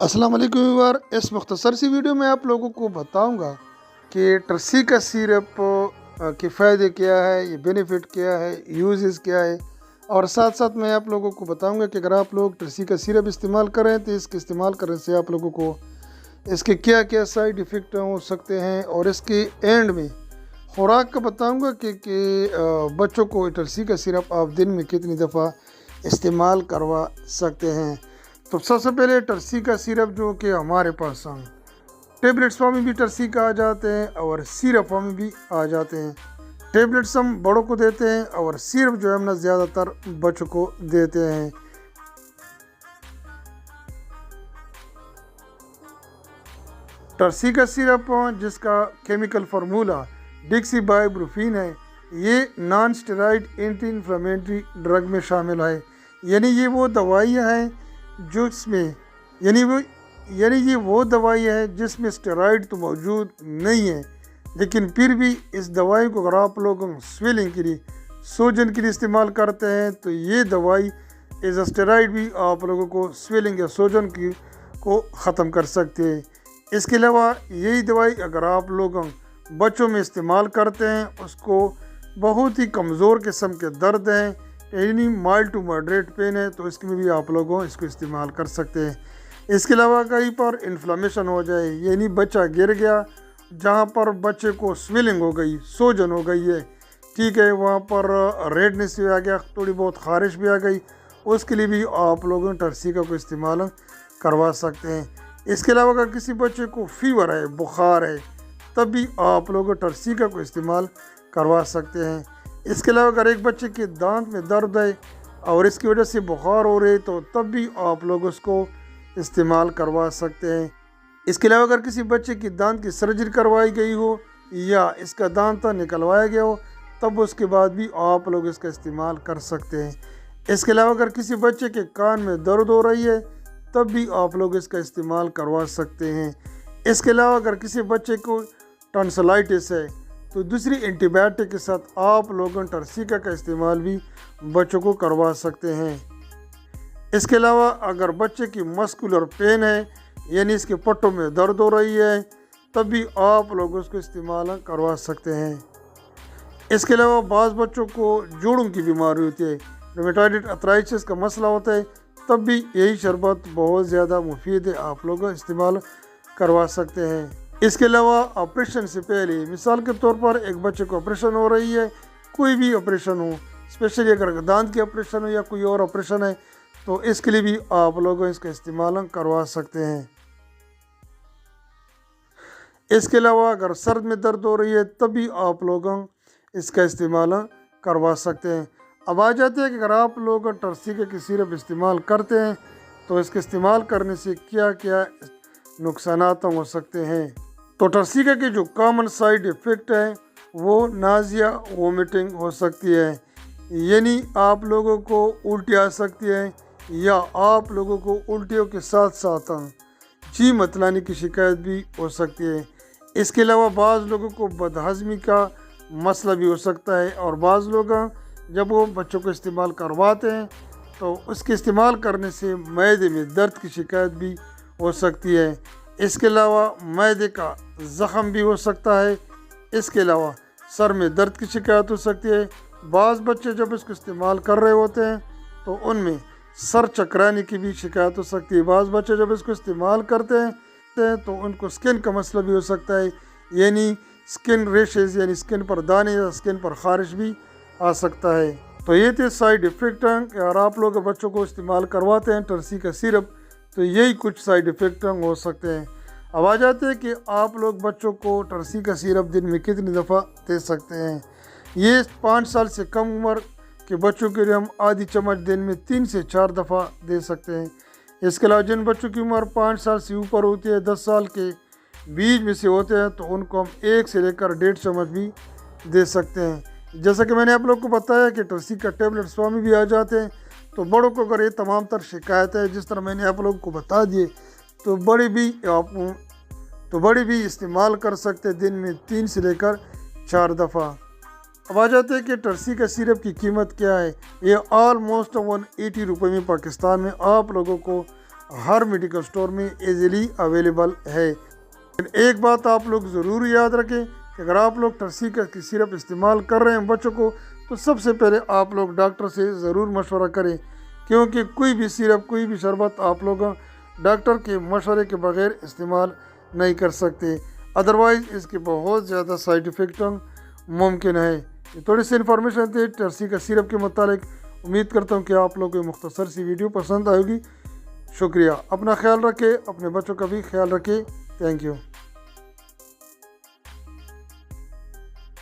السلام علیکم ویور، اس مختصر سی ویڈیو میں آپ لوگوں کو بتاؤں گا کہ ٹرسی کا سیرپ کے فائدے کیا ہے، یہ بینیفٹ کیا ہے، یوزز کیا ہے، اور ساتھ ساتھ میں آپ لوگوں کو بتاؤں گا کہ اگر آپ لوگ ٹرسی کا سیرپ استعمال کریں تو اس کے استعمال کرنے سے آپ لوگوں کو اس کے کیا کیا سائیڈ ایفیکٹ ہو سکتے ہیں، اور اس کے اینڈ میں خوراک کا بتاؤں گا کہ بچوں کو ٹرسی کا سیرپ آپ دن میں کتنی دفعہ استعمال کروا سکتے ہیں۔ تو سب سے پہلے ٹرسی کا سیرپ جو کہ ہمارے پاس ٹیبلٹس فارم میں بھی ٹرسی کا آ جاتے ہیں اور سیرپ فارم میں بھی آ جاتے ہیں۔ ٹیبلٹس ہم بڑوں کو دیتے ہیں اور سیرپ جو ہے ہم نا زیادہ تر بچوں کو دیتے ہیں۔ ٹرسی کا سیرپ جس کا chemical formula dexibuprofen ہے، یہ non steroid anti inflammatory drug میں شامل ہے، یعنی یہ وہ دوائیاں ہیں جس میں یہ وہ دوائی ہے جس میں اسٹیرائڈ تو موجود نہیں ہے، لیکن پھر بھی اس دوائی کو اگر آپ لوگ سویلنگ کے لیے، سوجن کے لیے استعمال کرتے ہیں تو یہ دوائی ایز اسٹیرائڈ بھی آپ لوگوں کو سویلنگ یا سوجن کو ختم کر سکتے ہیں۔ اس کے علاوہ یہی دوائی اگر آپ لوگ بچوں میں استعمال کرتے ہیں، اس کو بہت ہی کمزور قسم کے درد ہیں، یعنی مائلڈ ٹو ماڈریٹ پین ہے، تو اس میں بھی آپ لوگوں اس کو استعمال کر سکتے ہیں۔ اس کے علاوہ کہیں پر انفلامیشن ہو جائے، یعنی بچہ گر گیا، جہاں پر بچے کو سویلنگ ہو گئی، سوجن ہو گئی ہے، ٹھیک ہے، وہاں پر ریڈنس بھی آ گیا، تھوڑی بہت خارش بھی آ گئی، اس کے لیے بھی آپ لوگوں ٹرسی کا کوئی استعمال کروا سکتے ہیں۔ اس کے علاوہ اگر کسی بچے کو فیور ہے، بخار ہے، تب بھی آپ لوگ ٹرسی کا کوئی استعمال کروا سکتے ہیں۔ اس کے علاوہ اگر ایک بچے کے دانت میں درد ہے اور اس کی وجہ سے بخار ہو رہی ہے تو تب بھی آپ لوگ اس کو استعمال کروا سکتے ہیں۔ اس کے علاوہ اگر کسی بچے کی دانت کی سرجری کروائی گئی ہو یا اس کا دانت نکلوایا گیا ہو، تب اس کے بعد بھی آپ لوگ اس کا استعمال کر سکتے ہیں۔ اس کے علاوہ اگر کسی بچے کے کان میں درد ہو رہی ہے تب بھی آپ لوگ اس کا استعمال کروا سکتے ہیں۔ اس کے علاوہ اگر کسی بچے کو ٹانسلائٹس ہے تو دوسری اینٹی بائیوٹک کے ساتھ آپ لوگوں ٹرسی کا استعمال بھی بچوں کو کروا سکتے ہیں۔ اس کے علاوہ اگر بچے کی مسکولر پین ہے، یعنی اس کے پٹوں میں درد ہو رہی ہے، تب بھی آپ لوگ اس کو استعمال کروا سکتے ہیں۔ اس کے علاوہ بعض بچوں کو جوڑوں کی بیماری ہوتی ہے، رومیٹائڈ ارتھرائٹس کا مسئلہ ہوتا ہے، تب بھی یہی شربت بہت زیادہ مفید ہے، آپ لوگ استعمال کروا سکتے ہیں۔ اس کے علاوہ آپریشن سے پہلے، مثال کے طور پر ایک بچے کو آپریشن ہو رہی ہے، کوئی بھی آپریشن ہو، اسپیشلی اگر دانت کی آپریشن ہو یا کوئی اور آپریشن ہے، تو اس کے لیے بھی آپ لوگ اس کا استعمال کروا سکتے ہیں۔ اس کے علاوہ اگر سر میں درد ہو رہی ہے تب بھی آپ لوگ اس کا استعمال کروا سکتے ہیں۔ اب آ جاتے ہیں کہ اگر آپ لوگ ٹرسی کے سیرپ استعمال کرتے ہیں تو اس کے استعمال کرنے سے کیا کیا نقصانات ہو سکتے ہیں۔ تو ٹرسی کے جو کامن سائیڈ ایفیکٹ ہے وہ نازیا، وومیٹنگ ہو سکتی ہے، یعنی آپ لوگوں کو الٹی آ سکتی ہے یا آپ لوگوں کو الٹیوں کے ساتھ ساتھ جی متلانے کی شکایت بھی ہو سکتی ہے۔ اس کے علاوہ بعض لوگوں کو بدہضمی کا مسئلہ بھی ہو سکتا ہے، اور بعض لوگ جب وہ بچوں کو استعمال کرواتے ہیں تو اس کے استعمال کرنے سے معدے میں درد کی شکایت بھی ہو سکتی ہے۔ اس کے علاوہ معدے کا زخم بھی ہو سکتا ہے۔ اس کے علاوہ سر میں درد کی شکایت ہو سکتی ہے۔ بعض بچے جب اس کو استعمال کر رہے ہوتے ہیں تو ان میں سر چکرانے کی بھی شکایت ہو سکتی ہے۔ بعض بچے جب اس کو استعمال کرتے ہیں تو ان کو سکن کا مسئلہ بھی ہو سکتا ہے، یعنی سکن ریشز، یعنی سکن پر دانے یا سکن پر خارش بھی آ سکتا ہے۔ تو یہ تھے سائیڈ ایفیکٹ ہیں کہ اگر آپ لوگ بچوں کو استعمال کرواتے ہیں ٹرسی کا سیرپ تو یہی کچھ سائیڈ ایفیکٹ ہو سکتے ہیں۔ اب آ جاتے ہیں کہ آپ لوگ بچوں کو ٹرسی کا سیرپ دن میں کتنی دفعہ دے سکتے ہیں۔ یہ 5 سال سے کم عمر کے بچوں کے لیے ہم آدھی چمچ دن میں 3 سے 4 دفعہ دے سکتے ہیں۔ اس کے علاوہ جن بچوں کی عمر 5 سال سے اوپر ہوتی ہے، 10 سال کے بیچ میں سے ہوتے ہیں، تو ان کو ہم 1 سے لے کر 1.5 چمچ بھی دے سکتے ہیں۔ جیسا کہ میں نے آپ لوگ کو بتایا کہ ٹرسی کا ٹیبلٹس فارم میں بھی آ جاتے ہیں، تو بڑوں کو اگر یہ تمام تر شکایت ہے جس طرح میں نے آپ لوگوں کو بتا دیے تو بڑے بھی استعمال کر سکتے دن میں 3 سے لے کر 4 دفعہ۔ اب آ جاتے ہیں کہ ٹرسی کا سیرپ کی قیمت کیا ہے۔ یہ آلموسٹ 180 روپے میں پاکستان میں آپ لوگوں کو ہر میڈیکل سٹور میں ایزیلی اویلیبل ہے۔ ایک بات آپ لوگ ضرور یاد رکھیں کہ اگر آپ لوگ ٹرسیکس کی سیرپ استعمال کر رہے ہیں بچوں کو، تو سب سے پہلے آپ لوگ ڈاکٹر سے ضرور مشورہ کریں، کیونکہ کوئی بھی سیرپ، کوئی بھی شربت آپ لوگ ڈاکٹر کے مشورے کے بغیر استعمال نہیں کر سکتے، ادروائز اس کے بہت زیادہ سائیڈ ایفیکٹ ممکن ہے۔ یہ تھوڑی سی انفارمیشن تھی ٹرسیکس سیرپ کے متعلق۔ امید کرتا ہوں کہ آپ لوگوں کو مختصر سی ویڈیو پسند آئے گی۔ شکریہ، اپنا خیال رکھیں، اپنے بچوں کا بھی خیال رکھیں۔ Thank you.